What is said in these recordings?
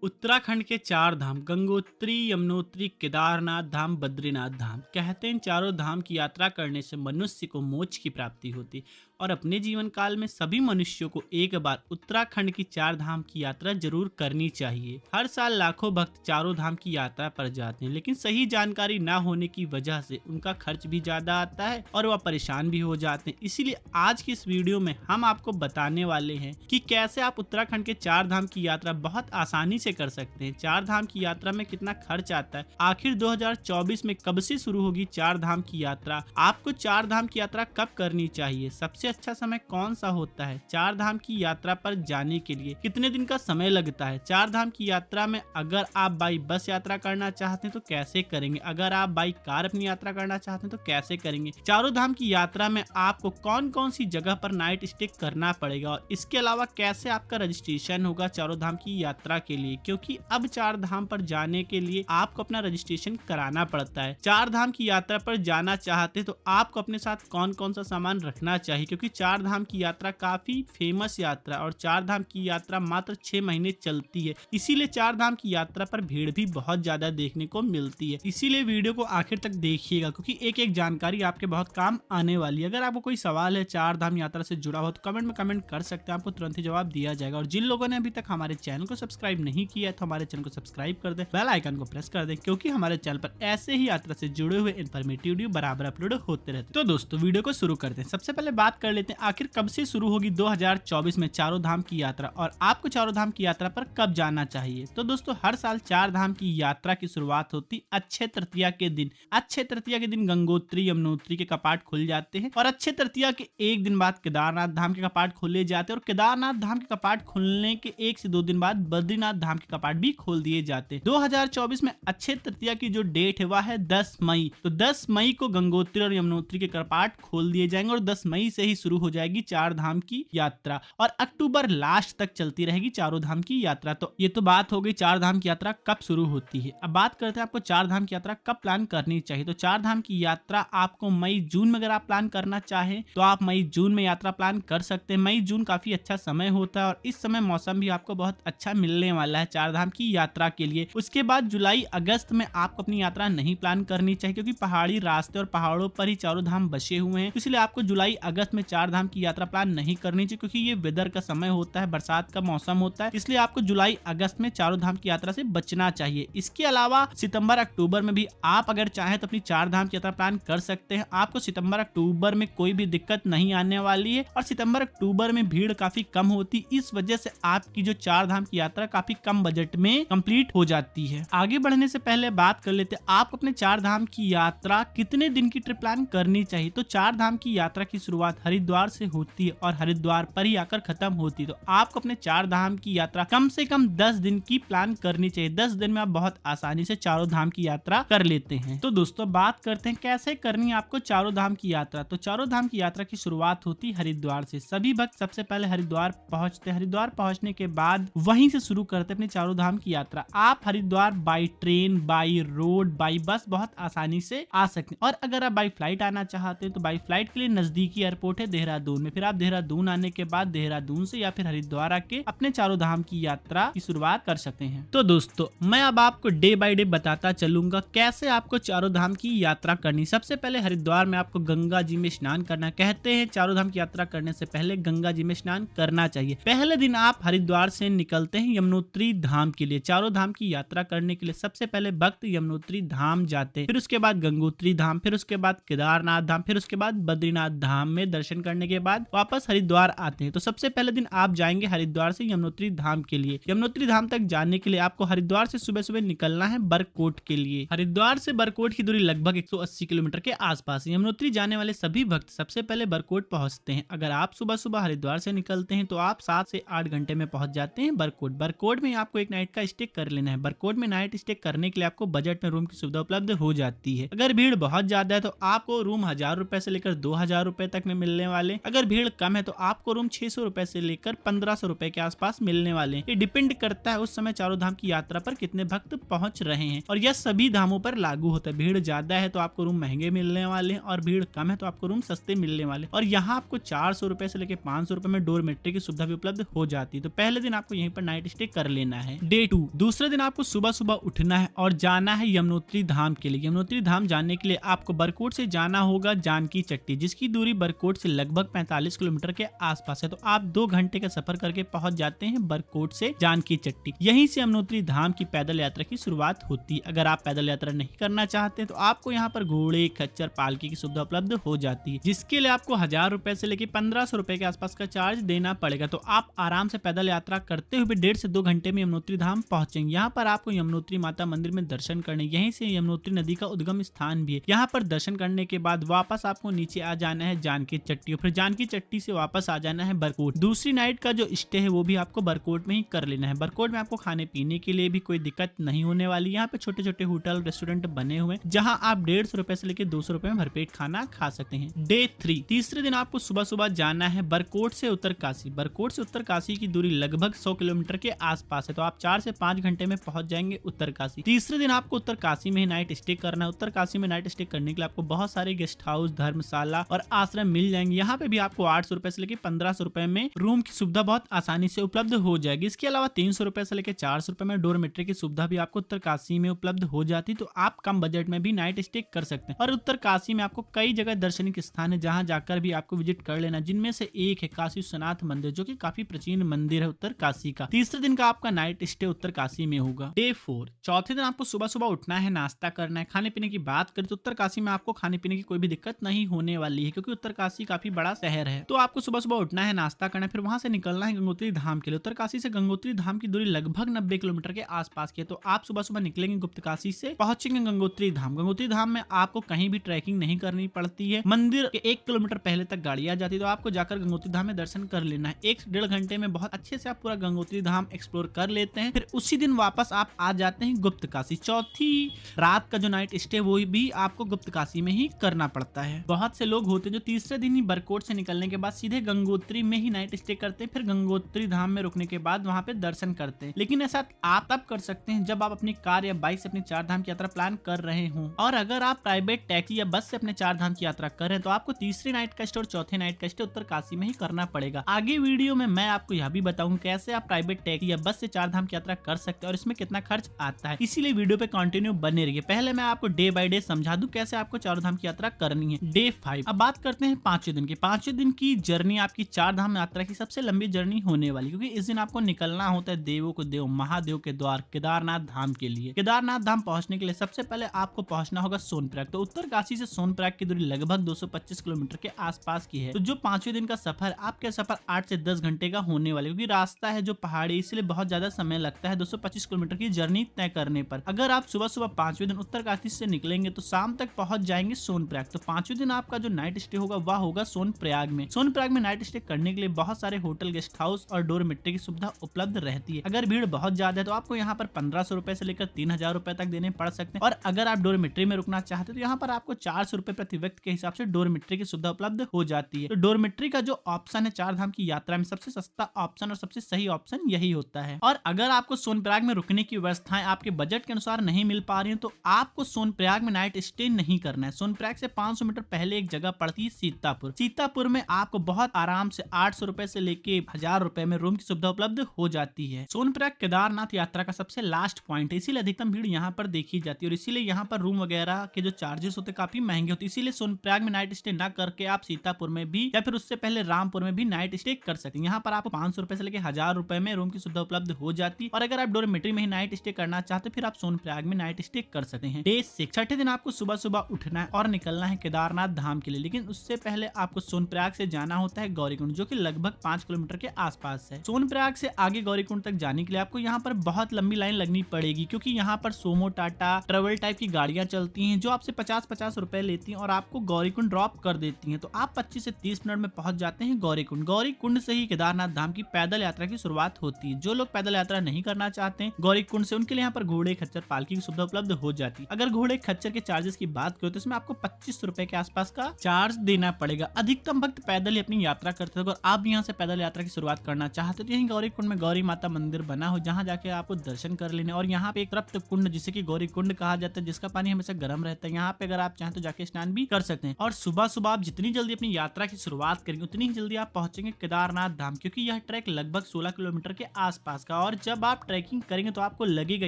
उत्तराखंड के चार धाम गंगोत्री, यमुनोत्री, केदारनाथ धाम, बद्रीनाथ धाम। कहते हैं इन चारों धाम की यात्रा करने से मनुष्य को मोक्ष की प्राप्ति होती और अपने जीवन काल में सभी मनुष्यों को एक बार उत्तराखंड की चार धाम की यात्रा जरूर करनी चाहिए। हर साल लाखों भक्त चारों धाम की यात्रा पर जाते हैं, लेकिन सही जानकारी न होने की वजह से उनका खर्च भी ज्यादा आता है और वह परेशान भी हो जाते हैं। इसीलिए आज की इस वीडियो में हम आपको बताने वाले हैं कि कैसे आप उत्तराखंड के चार धाम की यात्रा बहुत आसानी से कर सकते हैं। चार धाम की यात्रा में कितना खर्च आता है, आखिर 2024 में कब से शुरू होगी चार धाम की यात्रा, आपको चार धाम की यात्रा कब करनी चाहिए, सबसे अच्छा समय कौन सा होता है, चार धाम की यात्रा पर जाने के लिए कितने दिन का समय लगता है, चार धाम की यात्रा में अगर आप बाई बस यात्रा करना चाहते हैं तो कैसे करेंगे, अगर आप बाई कार अपनी यात्रा करना चाहते हैं तो कैसे करेंगे, चारों धाम की यात्रा में आपको कौन कौन सी जगह पर नाइट स्टे करना पड़ेगा और इसके अलावा कैसे आपका रजिस्ट्रेशन होगा चारों धाम की यात्रा के लिए, क्योंकि अब चार धाम पर जाने के लिए आपको अपना रजिस्ट्रेशन कराना पड़ता है। चार धाम की यात्रा पर जाना चाहते तो आपको अपने साथ कौन कौन सा सामान रखना चाहिए, क्योंकि चार धाम की यात्रा काफी फेमस यात्रा और चार धाम की यात्रा मात्र 6 महीने चलती है, इसीलिए चार धाम की यात्रा पर भीड़ भी बहुत ज्यादा देखने को मिलती है। इसीलिए वीडियो को आखिर तक देखिएगा, क्योंकि एक एक जानकारी आपके बहुत काम आने वाली है। अगर आपको कोई सवाल है चार धाम यात्रा से जुड़ा हो तो कमेंट में कमेंट कर सकते हैं, आपको तुरंत ही जवाब दिया जाएगा। और जिन लोगों ने अभी तक हमारे चैनल को सब्सक्राइब नहीं किया है तो हमारे चैनल को सब्सक्राइब कर दें, बेल आइकन को प्रेस कर दें, क्योंकि हमारे चैनल पर ऐसे ही यात्रा से जुड़े हुए इन्फॉर्मेटिव वीडियो बराबर अपलोड होते रहते हैं। तो दोस्तों वीडियो को शुरू करते हैं। सबसे पहले बात कर लेते हैं आखिर कब से शुरू होगी 2024 में चारों धाम की यात्रा और आपको चारों धाम की यात्रा पर कब जाना चाहिए। तो दोस्तों हर साल चार धाम की यात्रा की शुरुआत होती अक्षय तृतीया के दिन। अक्षय तृतीया के दिन गंगोत्री, यमुनोत्री के कपाट खुल जाते हैं और अक्षय तृतीया के एक दिन बाद केदारनाथ धाम के कपाट खोले जाते हैं और केदारनाथ धाम के कपाट खुलने के 1 से 2 दिन बाद बद्रीनाथ धाम के कपाट भी खोल दिए जाते हैं। 2024 में अक्षय तृतीया की जो डेट है वह है 10 मई। तो 10 मई को गंगोत्री और यमुनोत्री के कपाट खोल दिए जाएंगे और 10 मई से ही शुरू हो जाएगी चार धाम की यात्रा और अक्टूबर लास्ट तक चलती रहेगी चारों धाम की यात्रा। तो ये तो बात हो गई चार धाम की यात्रा कब शुरू होती है। अब बात करते हैं आपको चार धाम की यात्रा कब प्लान करनी चाहिए। तो चार धाम की यात्रा आपको मई जून में अगर आप प्लान करना चाहें तो आप मई जून में यात्रा प्लान कर सकते हैं। मई जून काफी अच्छा समय होता है और इस समय मौसम भी आपको बहुत अच्छा मिलने वाला है चार धाम की यात्रा के लिए। उसके बाद जुलाई अगस्त में आपको अपनी यात्रा नहीं प्लान करनी चाहिए, क्योंकि पहाड़ी रास्ते और पहाड़ों पर ही चारों धाम बसे हुए हैं, इसलिए आपको जुलाई अगस्त में चार धाम की यात्रा प्लान नहीं करनी चाहिए, क्योंकि ये वेदर का समय होता है, बरसात का मौसम होता है, इसलिए आपको जुलाई अगस्त में चारों धाम की यात्रा से बचना चाहिए। इसके अलावा सितंबर अक्टूबर में भी आप अगर चाहें तो अपनी चार धाम की यात्रा प्लान कर सकते हैं। आपको सितंबर अक्टूबर में कोई भी दिक्कत नहीं आने वाली है और सितंबर अक्टूबर में भीड़ काफी कम होती, इस वजह से आपकी जो चार धाम की यात्रा काफी कम बजट में कंप्लीट हो जाती है। आगे बढ़ने से पहले बात कर लेते हैं आप अपने चार धाम की यात्रा कितने दिन की ट्रिप प्लान करनी चाहिए। तो चार धाम की यात्रा की शुरुआत हरिद्वार से होती है और हरिद्वार पर ही आकर खत्म होती है। तो आपको अपने चार धाम की यात्रा कम से कम 10 दिन की प्लान करनी चाहिए। 10 दिन में आप बहुत आसानी से चारों धाम की यात्रा कर लेते हैं। तो दोस्तों बात करते हैं कैसे करनी है आपको चारों धाम की यात्रा। तो चारों धाम की यात्रा की शुरुआत होती हरिद्वार से। सभी भक्त सबसे पहले हरिद्वार पहुंचते, हरिद्वार पहुंचने के बाद वहीं से शुरू करते अपने चारों धाम की यात्रा। आप Haridwar by train, by road, by bus बहुत आसानी से आ सकते हैं और अगर आप बाई फ्लाइट आना चाहते हैं तो बाई फ्लाइट के लिए नजदीकी एयरपोर्ट है देहरादून में। फिर आप देहरादून आने के बाद देहरादून से या फिर हरिद्वार आके अपने चारों धाम की यात्रा की शुरुआत कर सकते हैं। तो दोस्तों मैं अब आपको डे बाई डे बताता चलूंगा कैसे आपको चारों धाम की यात्रा करनी। सबसे पहले हरिद्वार में आपको गंगा जी में स्नान करना। कहते हैं चारों धाम की यात्रा करने से पहले गंगा जी में स्नान करना चाहिए। पहले दिन आप हरिद्वार से निकलते हैं यमुनोत्री धाम के लिए। चारों धाम की यात्रा करने के लिए सबसे पहले भक्त यमुनोत्री धाम जाते हैं, फिर उसके बाद गंगोत्री धाम, फिर उसके बाद केदारनाथ धाम, फिर उसके बाद बद्रीनाथ धाम में दर्शन करने के बाद वापस हरिद्वार आते हैं। तो सबसे पहले दिन आप जाएंगे हरिद्वार से यमुनोत्री धाम के लिए। यमुनोत्री धाम तक जाने के लिए आपको हरिद्वार से सुबह सुबह निकलना है बरकोट के लिए। हरिद्वार से बरकोट की दूरी लगभग 180 किलोमीटर के आसपास है। यमुनोत्री जाने वाले सभी भक्त सबसे पहले बरकोट पहुंचते हैं। अगर आप सुबह सुबह हरिद्वार से निकलते हैं तो आप 7 से 8 घंटे में पहुंच जाते हैं बरकोट। बरकोट में आपको एक नाइट का स्टे कर लेना है। बरकोट में नाइट स्टे करने के लिए आपको बजट में रूम की सुविधा उपलब्ध हो जाती है। अगर भीड़ बहुत ज्यादा है तो आपको रूम 1000 रुपए से लेकर 2000 रुपए तक में मिलने मिलने वाले। अगर भीड़ कम है तो आपको रूम 600 रुपए से लेकर 1500 रुपए के आसपास मिलने वाले। ये डिपेंड करता है उस समय चारों धाम की यात्रा पर कितने भक्त पहुंच रहे हैं, और यह सभी धामों पर लागू होता है। भीड़ ज्यादा है तो आपको रूम महंगे मिलने वाले हैं, और भीड़ कम है तो आपको रूम सस्ते मिलने वाले। और यहाँ आपको 400 रुपए से लेकर 500 रुपए में डोरमेट्री की सुविधा भी उपलब्ध हो जाती है। तो पहले दिन आपको यहीं पर नाइट स्टे कर लेना है। डे 2, दूसरे दिन आपको सुबह सुबह उठना है और जाना है यमुनोत्री धाम के लिए। यमुनोत्री धाम जाने के लिए आपको बरकोट से जाना होगा जानकी चट्टी, जिसकी दूरी बरकोट से लगभग 45 किलोमीटर के आसपास है। तो आप 2 घंटे का सफर करके पहुंच जाते हैं बरकोट से जानकी चट्टी। यहीं से यमुनोत्री धाम की पैदल यात्रा की शुरुआत होती है। अगर आप पैदल यात्रा नहीं करना चाहते तो आपको यहाँ पर घोड़े, खच्चर, पालकी की सुविधा उपलब्ध हो जाती है, जिसके लिए आपको 1000 रुपए से लेकर 1500 रुपए के आसपास का चार्ज देना पड़ेगा। तो आप आराम से पैदल यात्रा करते हुए 1.5 से 2 घंटे में यमुनोत्री धाम पहुंचेंगे। यहाँ पर आपको यमुनोत्री माता मंदिर में दर्शन करने, यहीं से यमुनोत्री नदी का उद्गम स्थान भी है। यहाँ पर दर्शन करने के बाद वापस आपको नीचे आ जाना है जानकी चट्टी, और फिर जानकी चट्टी से वापस आ जाना है बरकोट। दूसरी नाइट का जो स्टे है वो भी आपको बरकोट में ही कर लेना है। बरकोट में आपको खाने पीने के लिए भी कोई दिक्कत नहीं होने वाली। यहाँ पे छोटे छोटे होटल, रेस्टोरेंट बने हुए हैं, जहाँ आप 150 रुपए से लेकर 200 रुपए में भरपेट खाना खा सकते हैं। डे 3, तीसरे दिन आपको सुबह सुबह जाना है बरकोट से उत्तरकाशी। बरकोट से उत्तरकाशी की दूरी लगभग 100 किलोमीटर के आसपास है। तो आप 4 से 5 घंटे में पहुंच जाएंगे उत्तरकाशी। तीसरे दिन आपको उत्तरकाशी में ही नाइट स्टे करना है। उत्तरकाशी में नाइट स्टे करने के लिए आपको बहुत सारे गेस्ट हाउस, धर्मशाला और आश्रम मिल जाएंगे। यहाँ पे भी आपको 800 रुपए से लेकर 1500 रुपए में रूम की सुविधा बहुत आसानी से उपलब्ध हो जाएगी। इसके अलावा 300 रुपए से लेकर 400 रुपए में डोरमेट्री की सुविधा भी आपको उत्तरकाशी में उपलब्ध हो जाती। तो आप कम बजट में भी नाइट स्टे कर सकते हैं। और उत्तरकाशी में आपको कई जगह दर्शनीय स्थान है जहां जाकर भी आपको विजिट कर लेना, जिनमें से एक है काशी विश्वनाथ मंदिर, जो कि काफी प्राचीन मंदिर है उत्तरकाशी का। तीसरे दिन का आपका नाइट स्टे उत्तरकाशी में होगा। डे 4, चौथे दिन आपको सुबह सुबह उठना है, नाश्ता करना है। खाने पीने की बात करें तो उत्तरकाशी में आपको खाने पीने की कोई भी दिक्कत नहीं होने वाली है, क्योंकि उत्तरकाशी काफी बड़ा शहर है। तो आपको सुबह सुबह उठना है, नाश्ता करना है, फिर वहां से निकलना है गंगोत्री धाम के लिए। उत्तरकाशी से गंगोत्री धाम की दूरी लगभग 90 किलोमीटर के आसपास की है। तो आप सुबह सुबह निकलेंगे गुप्तकाशी से, पहुंचेंगे गंगोत्री धाम। गंगोत्री धाम में आपको कहीं भी ट्रैकिंग नहीं करनी पड़ती है। मंदिर के 1 किलोमीटर पहले तक गाड़ी आ जाती है। तो आपको जाकर गंगोत्री धाम में दर्शन कर लेना है। 1 से 1.5 घंटे में बहुत अच्छे से आप पूरा गंगोत्री धाम एक्सप्लोर कर लेते हैं। फिर उसी दिन वापस आप आ जाते हैं गुप्तकाशी। चौथी रात का जो नाइट स्टे वो भी आपको गुप्तकाशी में ही करना पड़ता है। बहुत से लोग होते हैं जो तीसरे दिन ही बरकोट से निकलने के बाद सीधे गंगोत्री में ही नाइट स्टे करते हैं, फिर गंगोत्री धाम में रुकने के बाद वहां पे दर्शन करते हैं। लेकिन ऐसा आप तब कर सकते हैं जब आप अपनी कार या बाइक से अपनी 4 धाम की यात्रा प्लान कर रहे हो। और अगर आप प्राइवेट टैक्सी या बस से अपने 4 धाम की यात्रा कर रहे हैं तो आपको तीसरी नाइट का स्टे और चौथे नाइट का स्टे उत्तरकाशी में ही करना पड़ेगा। आगे वीडियो में मैं आपको यह भी बताऊंगा कैसे आप प्राइवेट टैक्सी या बस से 4 धाम की यात्रा कर सकते हैं और इसमें कितना खर्च आता है। इसीलिए वीडियो पे कंटिन्यू बने रहिए। पहले मैं आपको डे बाय डे समझा दूं कैसे आपको 4 धाम की यात्रा करनी है। डे 5, अब बात करते हैं 5वें दिन की। 5वें दिन की जर्नी आपकी 4 धाम यात्रा की सबसे लंबी जर्नी होने वाली, क्योंकि इस दिन आपको निकलना होता है देवों को देव, महादेव के द्वार केदारनाथ धाम के लिए। केदारनाथ धाम पहुंचने के लिए सबसे पहले आपको पहुंचना होगा सोनप्रयाग। तो उत्तरकाशी से सोनप्रयाग की दूरी लगभग 225 किलोमीटर के आसपास की है। तो जो 5वें दिन का सफर, आपके सफर 8 से 10 घंटे का होने वाले, क्योंकि रास्ता है जो पहाड़ी, इसलिए बहुत ज्यादा समय लगता है 225 किलोमीटर की जर्नी तय करने पर। अगर आप सुबह सुबह 5वें दिन उत्तरकाशी से निकलेंगे तो शाम तक पहुंच जाएंगे सोनप्रयाग। तो 5वें दिन आपका जो नाइट स्टे होगा वह होगा सोनप्रयाग में। सोनप्रयाग में नाइट स्टे करने के लिए बहुत सारे होटल, गेस्ट हाउस और डोरमेट्री की सुविधा उपलब्ध रहती है। अगर भीड़ बहुत ज्यादा है तो आपको यहाँ पर 1500 रुपए से लेकर 3000 रुपए तक देने पड़ सकते हैं। और अगर आप डोरमेट्री में रुकना चाहते हैं तो यहाँ पर आपको 400 रुपए प्रति व्यक्ति के हिसाब से डोरमेट्री की सुविधा उपलब्ध हो जाती है। तो डोरमेट्री का जो ऑप्शन है 4 धाम की यात्रा में सबसे सस्ता ऑप्शन और सबसे सही ऑप्शन यही होता है। और अगर आपको सोनप्रयाग में रुकने की व्यवस्थाएं आपके बजट के अनुसार नहीं मिल पा रही है तो आपको सोनप्रयाग में नाइट स्टे नहीं करना है। सोनप्रयाग से 500 मीटर पहले एक जगह पड़ती है सीतापुर। सीतापुर में आपको बहुत आराम से 800 रुपए से लेके 1000 रुपए में रूम की सुविधा उपलब्ध हो जाती है। सोनप्रयाग केदारनाथ यात्रा का सबसे लास्ट पॉइंट है, इसीलिए अधिकतम भीड़ यहाँ पर देखी जाती है और इसीलिए यहाँ पर रूम वगैरह के जो चार्जेस होते काफी महंगे होते हैं। इसीलिए सोनप्रयाग में नाइट स्टे ना करके आप सीतापुर में भी या फिर उससे पहले रामपुर में भी नाइट स्टे कर सकते हैं। यहाँ पर आपको 500 रुपए से लेकर 1000 रुपए में रूम की सुविधा उपलब्ध हो जाती है। और अगर आप डोरमेट्री में ही नाइट स्टे करना चाहते फिर आप सोनप्रयाग में नाइट स्टे कर सकते हैं। डे 6, छठे दिन आपको सुबह सुबह उठना है और निकलना है केदारनाथ धाम के लिए। लेकिन उससे पहले आपको सोनप्रयाग से जाना होता है गौरीकुंड, जो कि लगभग 5 किलोमीटर के आसपास है। सोनप्रयाग से आगे गौरीकुंड तक जाने के लिए आपको यहाँ पर बहुत लंबी लाइन लगनी पड़ेगी, क्योंकि यहाँ पर सोमो, टाटा, ट्रेवल टाइप की गाड़ियां चलती हैं जो आपसे 50-50 रुपए लेती हैं और आपको गौरीकुंड ड्रॉप कर देती हैं। तो आप 25 से 30 मिनट में पहुंच जाते हैं गौरीकुंड। गौरीकुंड से ही केदारनाथ धाम की पैदल यात्रा की शुरुआत होती है। जो लोग पैदल यात्रा नहीं करना चाहते हैं गौरीकुंड से, उनके लिए यहाँ पर घोड़े, खच्चर, पालकी की सुविधा उपलब्ध हो जाती है। अगर घोड़े, खच्चर के चार्जेस की बात करो तो इसमें आपको 25 रुपए के आसपास का चार्ज देना पड़ेगा। अधिकतम भक्त पैदल ही अपनी यात्रा करते थे। अगर आप भी यहाँ से पैदल यात्रा की शुरुआत करना चाहते तो यहीं गौरी कुंड में गौरी माता मंदिर बना हो, जहाँ जाके आपको दर्शन कर लेने। और यहाँ पे एक तृप्त कुंड जिसे कि गौरी कुंड कहा जाता है, जिसका पानी हमेशा गर्म रहता है, यहाँ पे अगर आप चाहें तो जाके स्नान भी कर सकते हैं। और सुबह सुबह आप जितनी जल्दी अपनी यात्रा की शुरुआत करेंगे उतनी ही जल्दी आप पहुंचेंगे केदारनाथ धाम, क्योंकि यह ट्रैक लगभग 16 किलोमीटर के आसपास का। और जब आप ट्रैकिंग करेंगे तो आपको लगेगा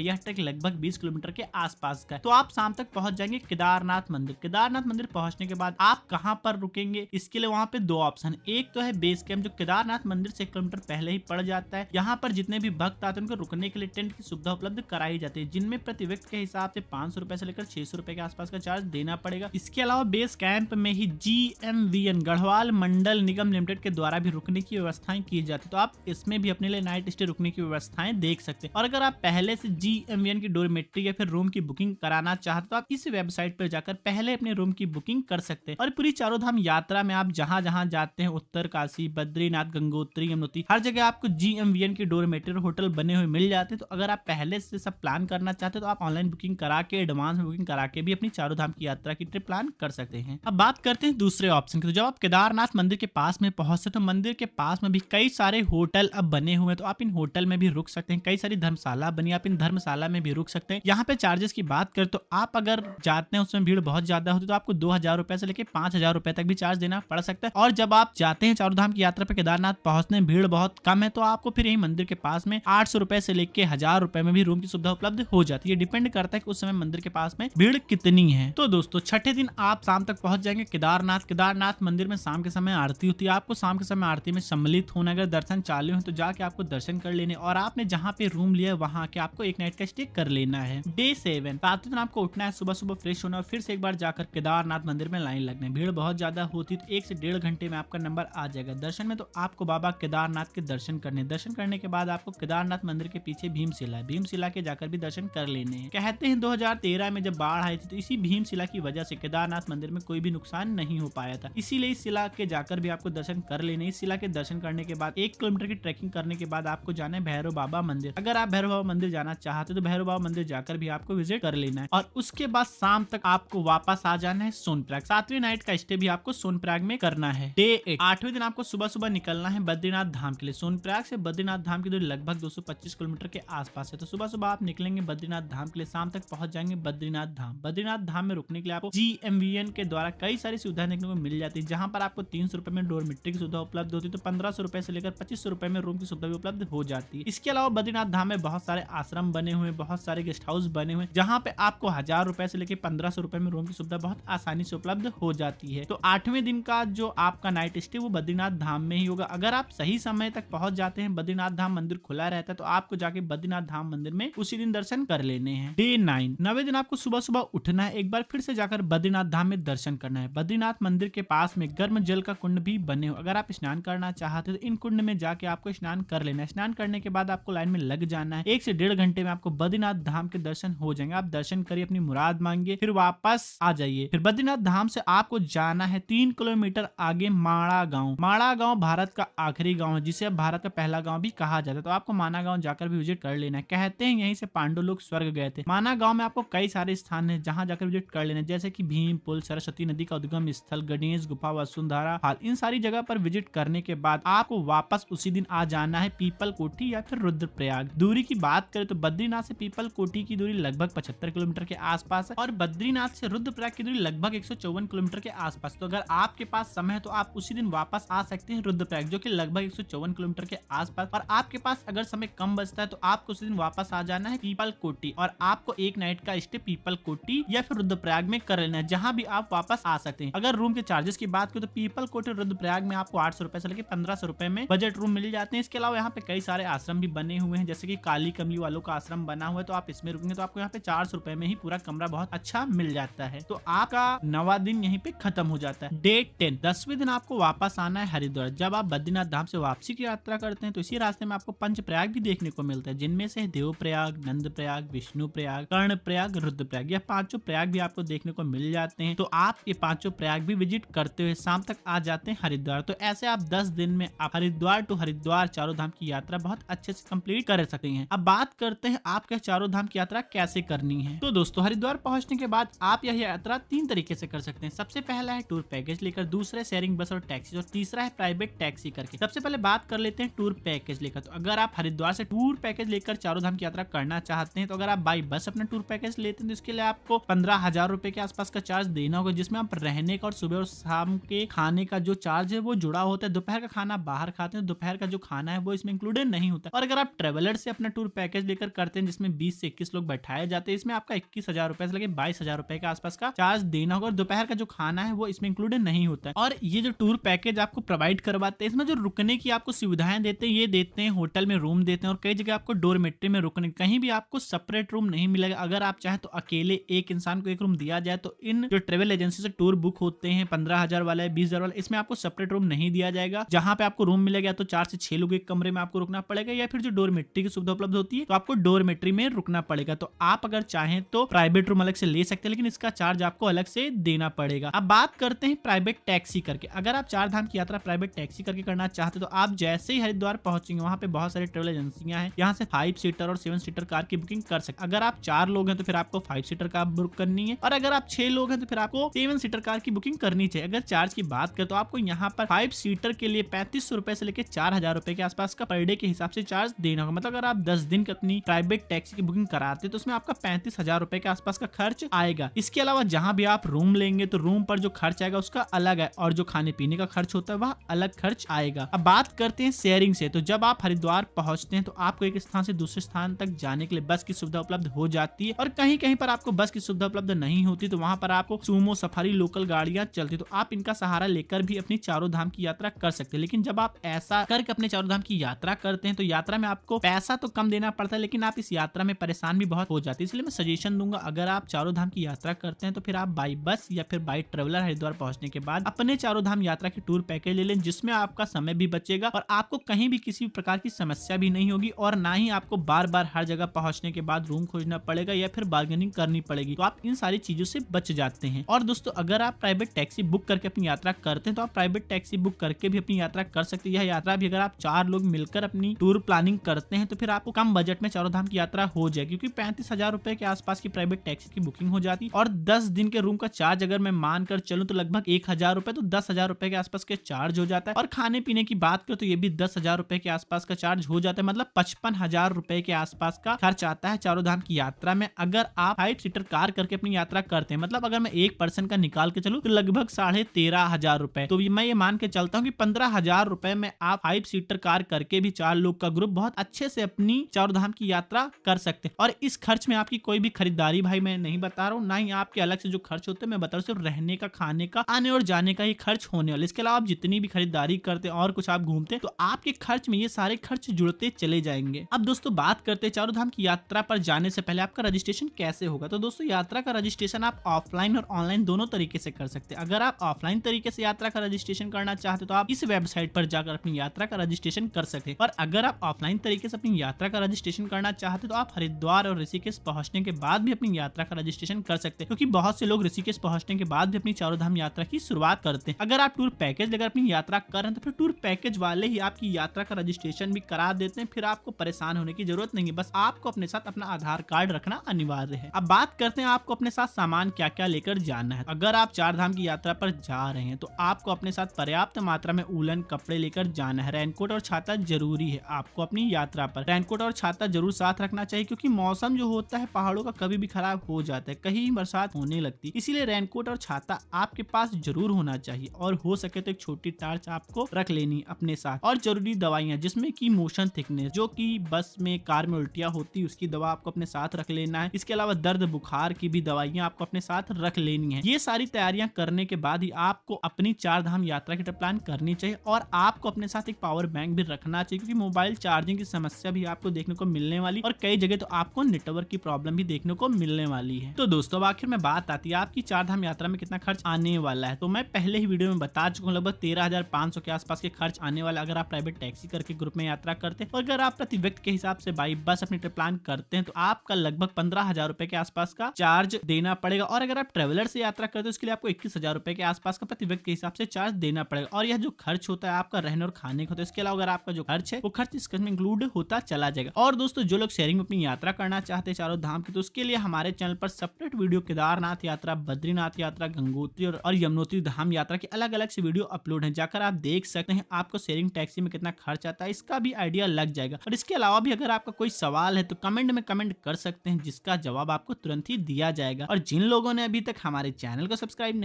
यह ट्रैक लगभग 20 किलोमीटर के आसपास का है। तो आप शाम तक पहुंच जाएंगे केदारनाथ मंदिर। केदारनाथ मंदिर पहुंचने के बाद आप कहाँ पर रुकेंगे, इसके लिए वहाँ पे दो ऑप्शन, एक तो है बेस कैंप जो केदारनाथ मंदिर से 1 किलोमीटर पहले ही पड़ जाता है। यहाँ पर जितने भी भक्त आते हैं उनको रुकने के लिए टेंट की सुविधा उपलब्ध कराई जाती है, जिनमें प्रति व्यक्ति के हिसाब से 500 रुपए से लेकर 600 रुपए के आसपास का चार्ज देना पड़ेगा। इसके अलावा बेस कैंप में ही GMVN गढ़वाल मंडल निगम लिमिटेड के द्वारा भी रुकने की व्यवस्थाएं की जाती है, तो आप इसमें भी अपने लिए नाइट स्टे रुकने की व्यवस्थाएं देख सकते हैं। और अगर आप पहले से GMVN की डोरमेट्री या फिर रूम की बुकिंग कराना चाहते तो आप इस वेबसाइट पर जाकर पहले अपने रूम की बुकिंग कर सकते हैं। और पूरी चारों धाम यात्रा में आप जहां जहां जाते हैं, उत्तरकाशी, बद्रीनाथ, गंगोत्री, यमुनोत्री, हर जगह आपको GMVN की डोरमेट्री होटल बने हुए मिल जाते हैं। तो अगर आप पहले से सब प्लान करना चाहते हैं तो आप ऑनलाइन बुकिंग करा के, एडवांस में बुकिंग करा के भी अपनी चारों धाम की यात्रा की ट्रिप प्लान कर सकते हैं। अब बात करते हैं दूसरे ऑप्शन की। तो जब आप केदारनाथ मंदिर के पास में पहुंचते तो मंदिर के पास में भी कई सारे होटल अब बने हुए हैं, तो आप इन होटल में भी रुक सकते हैं। कई सारी धर्मशाला बनी, आप इन धर्मशाला में भी रुक सकते हैं। यहाँ पे चार्जेस की बात करें तो आप अगर जाते हैं उसमें भीड़ बहुत ज्यादा होती है तो आपको 2000 रुपए से लेकर 5000 रुपए तक भी चार्ज देना पड़ सकता है। और जब आप जाते हैं चारों धाम की यात्रा पे केदारनाथ पहुंचने में भीड़ बहुत कम है तो आपको फिर यही मंदिर के पास में 800 रुपए से लेकर 1000 रुपए में भी रूम की सुविधा उपलब्ध हो जाती है। डिपेंड करता है कि उस समय मंदिर के पास में भीड़ कितनी है। तो दोस्तों छठे दिन आप शाम तक पहुंच जाएंगे केदारनाथ। केदारनाथ मंदिर में शाम के समय आरती होती है, आपको शाम के समय आरती में सम्मिलित होना। अगर दर्शन चालू है तो जाके आपको दर्शन कर लेने, और आपने जहाँ पे रूम लिया है वहाँ के आपको एक नाइट का स्टे कर लेना है। डे 7 सातवें दिन आपको उठना है, सुबह सुबह फ्रेश होना और फिर से एक बार जाकर केदारनाथ मंदिर में लाइन लगना है। भीड़ बहुत ज्यादा होती है तो 1 से 1.5 घंटे में आपका नंबर आ जाएगा। दर्शन में तो आपको बाबा केदारनाथ के दर्शन करने, दर्शन करने के बाद आपको केदारनाथ मंदिर के पीछे भीमशिला है, भीमशिला के जाकर भी दर्शन कर लेने हैं। कहते हैं 2013 में जब बाढ़ आई थी तो इसी भीमशिला की वजह से केदारनाथ मंदिर में कोई भी नुकसान नहीं हो पाया था, इसीलिए इस शिला के जाकर भी आपको दर्शन कर लेने। इस शिला के दर्शन करने के बाद 1 किलोमीटर की ट्रैकिंग करने के बाद आपको जाना है भैरव बाबा मंदिर। अगर आप भैरव बाबा मंदिर जाना चाहते तो भैरव बाबा मंदिर जाकर भी आपको विजिट कर लेना है। और उसके बाद शाम तक आपको वापस आ जाना है सोनप्रयाग। 7वीं नाइट का स्टे भी आपको सोनप्रयाग में करना है। डे 8 8वें दिन आपको सुबह सुबह निकलना है बद्रीनाथ धाम के लिए। सोनप्रयाग से बद्रीनाथ धाम की दूरी लगभग 225 किलोमीटर के आसपास है। तो सुबह सुबह आप निकलेंगे बद्रीनाथ धाम के लिए, शाम तक पहुंच जाएंगे बद्रीनाथ धाम। बद्रीनाथ धाम में रुकने के लिए आपको GMVN के द्वारा कई सारी सुविधाएं देखने को मिल जाती है, जहां पर आपको 300 रुपए में डोरमेट्री की सुविधा उपलब्ध होती है, तो 1500 रुपए से लेकर 2500 रुपए में रूम की सुविधा भी उपलब्ध हो जाती है। इसके अलावा बद्रीनाथ धाम में बहुत सारे आश्रम बने हुए, बहुत सारे गेस्ट हाउस बने हुए, जहाँ पे आपको 1000 रुपए से लेकर 1500 रुपए में रूम की सुविधा बहुत आसानी से उपलब्ध हो जाती है। तो 8वें दिन का जो आपका नाइट स्टे वो बद्रीनाथ धाम में ही होगा। अगर आप सही समय तक पहुंच जाते हैं, बद्रीनाथ धाम मंदिर खुला रहता है, तो आपको जाके बद्रीनाथ धाम मंदिर में उसी दिन दर्शन कर लेने हैं। डे 9 9वें दिन आपको सुबह सुबह उठना है, एक बार फिर से जाकर बद्रीनाथ धाम में दर्शन करना है। बद्रीनाथ मंदिर के पास में गर्म जल का कुंड भी बने हो, अगर आप स्नान करना चाहते हो तो इन कुंड में जाके आपको स्नान कर लेना है। स्नान करने के बाद आपको लाइन में लग जाना है। 1 से 1.5 घंटे में आपको बद्रीनाथ धाम के दर्शन हो जाएंगे। आप दर्शन करिए, अपनी मुराद मांगिए, फिर वापस आ जाइए। फिर बद्रीनाथ धाम से आपको जाना है 3 किलोमीटर आगे माणा गांव। माणा गांव भारत का आखिरी गांव है, जिसे अब भारत का पहला गांव भी कहा जाता है, तो आपको माना गांव जाकर भी विजिट कर लेना है। कहते हैं यहीं से पांडु लोग स्वर्ग गए थे। माना गांव में आपको कई सारे स्थान है जहां जाकर विजिट कर लेना है, जैसे कि भीम पुल, सरस्वती नदी का उद्गम स्थल, गणेश गुफा, वसुंधरा हाल। इन सारी जगह पर विजिट करने के बाद आपको वापस उसी दिन आ जाना है पीपल कोठी या फिर रुद्रप्रयाग। दूरी की बात करें तो बद्रीनाथ से पीपल कोठी की दूरी लगभग 75 किलोमीटर के आसपास है और बद्रीनाथ से रुद्रप्रयाग की दूरी लगभग 154 किलोमीटर के आसपास। तो अगर आपके पास समय है तो आप उसी दिन वापस आ सकते हैं रुद्रप्रयाग, जो कि लगभग 154 किलोमीटर के आसपास। और आपके पास अगर समय कम बचता है तो आपको उसी दिन वापस आ जाना है पीपल कोठी, और आपको एक नाइट का स्टे पीपल कोठी या फिर रुद्रप्रयाग में कर लेना है, जहां भी आप वापस आ सकते हैं। अगर रूम के चार्जेस की बात करें तो पीपल कोठी रुद्रप्रयाग में आपको 800 रुपए से लेकर 1500 रुपए में बजट रूम मिल जाते हैं। इसके अलावा यहाँ पे कई सारे आश्रम भी बने हुए हैं, जैसे कि काली कमली वालों का आश्रम बना हुआ है, तो आप इसमें रुकेंगे तो आपको यहाँ पे 400 रुपए में ही पूरा कमरा बहुत अच्छा मिल जाता है। तो आपका 9वां दिन यहीं पे खत्म हो जाता है। डे 10 10वें दिन आपको वापस आना है हरिद्वार। जब आप बद्रीनाथ धाम से वापसी की यात्रा करते हैं तो इसी रास्ते में आपको पंचप्रयाग भी देखने को मिलता है, जिनमें से देवप्रयाग, नंदप्रयाग, विष्णुप्रयाग, कर्णप्रयाग, रुद्रप्रयाग। यह पांचों प्रयाग भी आपको देखने को मिल जाते हैं। तो आप ये पांचों प्रयाग भी विजिट करते हुए शाम तक आ जाते हैं हरिद्वार। तो ऐसे आप 10 दिन में आप हरिद्वार टू हरिद्वार चारों धाम की यात्रा बहुत अच्छे से कंप्लीट कर सकते हैं। अब बात करते हैं आपके चारों धाम की यात्रा कैसे करनी है। तो दोस्तों हरिद्वार पहुंचने के बाद आप यह यात्रा 3 तरीके से कर सकते हैं। सबसे पहला है टूर पैकेज लेकर, दूसरा है शेयरिंग बस और टैक्सी और तीसरा है प्राइवेट टैक्सी करके। सबसे पहले बात कर लेते हैं टूर पैकेज लेकर। तो अगर आप हरिद्वार से टूर पैकेज लेकर चारों धाम की यात्रा करना चाहते हैं तो अगर आप बाई बस अपना टूर पैकेज लेते हैं तो इसके लिए आपको 15,000 रुपए के आसपास का चार्ज देना होगा, जिसमें आप रहने का और सुबह और शाम के खाने का जो चार्ज है वो जुड़ा होता है। दोपहर का खाना बाहर खाते हैं, दोपहर का जो खाना है वो इसमें इंक्लूडेड नहीं होता। और अगर आप ट्रेवलर से अपना टूर पैकेज लेकर करते हैं जिसमें 20 से 21 लोग बैठाए जाते हैं, इसमें आपका 21,000 रुपए से लगे 22,000 रुपए के आसपास का चार्ज देना होगा और दोपहर का जो खाना है वो इसमें इंक्लूडेड नहीं होता है। और ये जो टूर पैकेज आपको प्रोवाइड करवाते हैं इसमें जो रुकने की आपको सुविधाएं देते हैं, ये देते हैं होटल में रूम देते हैं और कई जगह आपको डोरमेट्री में रुकने, कहीं भी आपको सेपरेट रूम नहीं मिलेगा। अगर आप चाहें तो अकेले एक इंसान को एक रूम दिया जाए तो इन जो ट्रेवल एजेंसी से टूर बुक होते हैं 15,000 वाला है 20,000 वाला, इसमें आपको सेपरेट रूम नहीं दिया जाएगा। जहां पे आपको रूम मिलेगा तो 4 से 6 लोग एक कमरे में आपको रुकना पड़ेगा, या फिर जो डोरमेट्री की सुविधा उपलब्ध होती है तो आपको डोरमेट्री में रुकना पड़ेगा। तो आप अगर चाहें तो प्राइवेट रूम अलग से ले सकते हैं, लेकिन इसका चार्ज आपको अलग से देना पड़ेगा। अब बात करते हैं प्राइवेट टैक्सी करके। अगर आप चार धाम की यात्रा प्राइवेट टैक्सी करके करना चाहते तो आप जैसे ही हरिद्वार पहुंचेंगे वहां पे बहुत सारी ट्रेवल एजेंसियां हैं, यहाँ से 5 सीटर और 7 सीटर कार की बुकिंग कर सकते। अगर आप 4 लोग हैं तो फिर आपको 5 सीटर कार बुक करनी है, और अगर आप 6 लोग हैं तो फिर आपको 7 सीटर कार की बुकिंग करनी चाहिए। अगर चार्ज की बात करें तो आपको यहाँ पर 5 सीटर के लिए 3500 रुपए से लेकर 4,000 रुपए के आसपास का पर डे के हिसाब से चार्ज देना होगा। मतलब अगर आप 10 दिन की अपनी प्राइवेट टैक्सी की बुकिंग कराते तो उसमें आपका 35,000 रुपए के आसपास का खर्च आएगा। इसके अलावा जहां भी आप रूम लेंगे तो रूम पर जो खर्च आएगा उसका अलग है, और जो खाने पीने का खर्च होता है वह अलग खर्च आएगा। अब बात करते हैं शेयरिंग से। तो जब आप हरिद्वार पहुंचते हैं तो आपको एक स्थान से दूसरे स्थान तक जाने के लिए बस की सुविधा उपलब्ध हो जाती है, और कहीं कहीं पर आपको बस की सुविधा उपलब्ध नहीं होती तो वहां पर आपको सूमो सफारी लोकल गाड़ियां चलती, तो आप इनका सहारा लेकर भी अपनी चारों धाम की यात्रा कर सकते हैं। लेकिन जब आप ऐसा करके अपने चारों धाम की यात्रा करते हैं तो यात्रा में आपको पैसा तो कम देना पड़ता है, लेकिन आप इस यात्रा में परेशान भी बहुत हो जाते हैं। इसलिए मैं सजेशन दूंगा, अगर आप चारों धाम की यात्रा करते हैं तो फिर आप बाई बस या फिर बाई ट्रेवलर हरिद्वार पहुंचने के बाद अपने चारों धाम यात्रा की टूर पैकेज ले लें, जिसमें आपका समय भी बचेगा और आपको कहीं भी किसी भी प्रकार की समस्या भी नहीं होगी, और ना ही आपको बार बार हर जगह पहुंचने के बाद रूम खोजना पड़ेगा या फिर बार्गेनिंग करनी पड़ेगी। तो आप इन सारी चीजों से बच जाते हैं। और दोस्तों, अगर आप प्राइवेट टैक्सी बुक करके अपनी यात्रा करते हैं तो आप प्राइवेट टैक्सी बुक करके भी अपनी यात्रा कर सकते हैं। यह यात्रा भी अगर आप 4 लोग मिलकर अपनी टूर प्लानिंग करते हैं तो फिर आपको कम बजट में चारों धाम की यात्रा हो जाएगी, क्योंकि 35,000 रुपए के आसपास की प्राइवेट टैक्सी की बुकिंग हो जाती है। और 10 दिन के रूम का चार्ज अगर मैं मानकर चलूं तो लगभग 1,000 रुपए, तो 10,000 रुपए के आसपास के चार्ज हो जाता है। और खाने पीने की बात करें तो ये भी 10,000 रुपए के आसपास का चार्ज हो जाता है। मतलब 55,000 रुपए के आसपास का खर्च आता है चारों धाम की यात्रा में, अगर आप 5 सीटर कार करके अपनी यात्रा करते हैं। मतलब अगर मैं एक पर्सन का निकाल के चलूं तो लगभग 13,500 रुपए। तो मैं ये मान के चलता हूँ कि 15,000 रुपए में आप 5 सीटर कार करके भी 4 लोग का ग्रुप बहुत अच्छे से अपनी चारों धाम की यात्रा कर सकते हैं। और इस खर्च में आपकी कोई भी खरीदारी भाई मैं नहीं बता रहा हूँ, ना ही आपके अलग से जो खर्च होते हैं मैं बता रहा हूँ, सिर्फ रहने का, खाने का, आने और जाने का ही खर्च होने वाला। इसके अलावा आप जितनी भी खरीदारी करते हैं और कुछ आप घूमते हैं तो आपके खर्च में ये सारे खर्च जुड़ते चले जाएंगे। अब दोस्तों बात करते हैं चारों धाम की यात्रा पर जाने से पहले आपका रजिस्ट्रेशन कैसे होगा। तो दोस्तों यात्रा का रजिस्ट्रेशन आप ऑफलाइन और ऑनलाइन दोनों तरीके से कर सकते हैं। अगर आप ऑफलाइन तरीके से यात्रा का रजिस्ट्रेशन करना चाहते तो आप इस वेबसाइट पर जाकर अपनी यात्रा का रजिस्ट्रेशन कर सकते हैं। और अगर आप ऑफलाइन तरीके से अपनी यात्रा का रजिस्ट्रेशन करना चाहते तो आप हरिद्वार और ऋषिकेश पहुंचने के बाद भी अपनी यात्रा का रजिस्ट्रेशन कर सकते हैं, क्योंकि बहुत से लोग ऋषिकेश पहुंचने के बाद भी अपनी चारों धाम यात्रा की शुरुआत करते हैं। अगर आप टूर पैकेज लेकर अपनी यात्रा कर रहे हैं तो फिर टूर पैकेज वाले ही आपकी यात्रा का रजिस्ट्रेशन भी करा देते हैं। फिर आपको परेशान होने की जरूरत नहीं है, बस आपको अपने साथ अपना आधार कार्ड रखना अनिवार्य है। अब बात करते हैं आपको अपने साथ सामान क्या क्या लेकर जाना है। अगर आप चार धाम की यात्रा पर जा रहे हैं तो आपको अपने साथ पर्याप्त मात्रा में उलन कपड़े लेकर जाना है। रेनकोट और छाता जरूरी है आपको अपनी यात्रा पर। रेनकोट और छाता जरूर साथ रखना चाहिए, क्योंकि मौसम जो होता है पहाड़ों का कभी भी खराब हो जाता है, कहीं बरसात होने लगती है। इसीलिए रेनकोट और छाता आपके पास जरूर होना चाहिए, और हो सके तो एक छोटी टार्च आपको रख लेनी अपने साथ। और जरूरी दवाइयां, जिसमें की मोशन थिकनेस, जो कि बस में कार में उल्टियां होती है, उसकी दवा आपको अपने साथ रख लेना है। इसके अलावा दर्द बुखार की भी दवाइयां आपको अपने साथ रख लेनी है। ये सारी तैयारियां करने के बाद ही आपको अपनी चार धाम यात्रा की ट्रिप प्लान करनी चाहिए। और आपको अपने साथ एक पावर बैंक भी रखना चाहिए, क्योंकि मोबाइल चार्जिंग की समस्या भी आपको देखने को मिलने वाली, और कई जगह तो आपको नेटवर्क की प्रॉब्लम भी देखने को मिलने वाली है। तो दोस्तों आखिर में बात आती है आपकी चार धाम यात्रा में कितना खर्च आने वाला है। तो मैं पहले ही वीडियो में बता चुका हूँ, लगभग 13,500 के आसपास के खर्च आने वाला अगर आप प्राइवेट टैक्सी करके ग्रुप में यात्रा करते हैं। और अगर आप प्रति व्यक्ति के हिसाब से बाई बस अपनी ट्रिप प्लान करते हैं तो आपका लगभग 15,000 रुपए के आसपास का चार्ज देना पड़ेगा। और अगर आप ट्रेवलर से यात्रा करते हैं उसके लिए आपको 21,000 रुपए के आसपास का प्रति व्यक्ति के हिसाब से चार्ज देना पड़ेगा। और यह जो खर्च होता है आपका रहने और खाने का होता है। इसके अलावा अगर आपका जो खर्च है वो खर्च इसमें इंक्लूड होता चला जाएगा। और दोस्तों जो लोग शेयरिंग में अपनी यात्रा करना चाहते हैं चारों धाम की, तो उसके लिए हमारे चैनल पर सेपरेट वीडियो केदारनाथ यात्रा, बद्रीनाथ यात्रा, गंगोत्री और यमुनोत्री यमनोत्री धाम यात्रा की अलग अलग से वीडियो अपलोड है, जाकर आप देख सकते हैं। आपको शेयरिंग टैक्सी में कितना खर्च आता है इसका भी आइडिया लग जाएगा। और इसके अलावा भी अगर आपका कोई सवाल है तो कमेंट में कमेंट कर सकते हैं, जिसका जवाब आपको तुरंत ही दिया जाएगा। और जिन लोगों ने अभी तक हमारे चैनल को सब्सक्राइब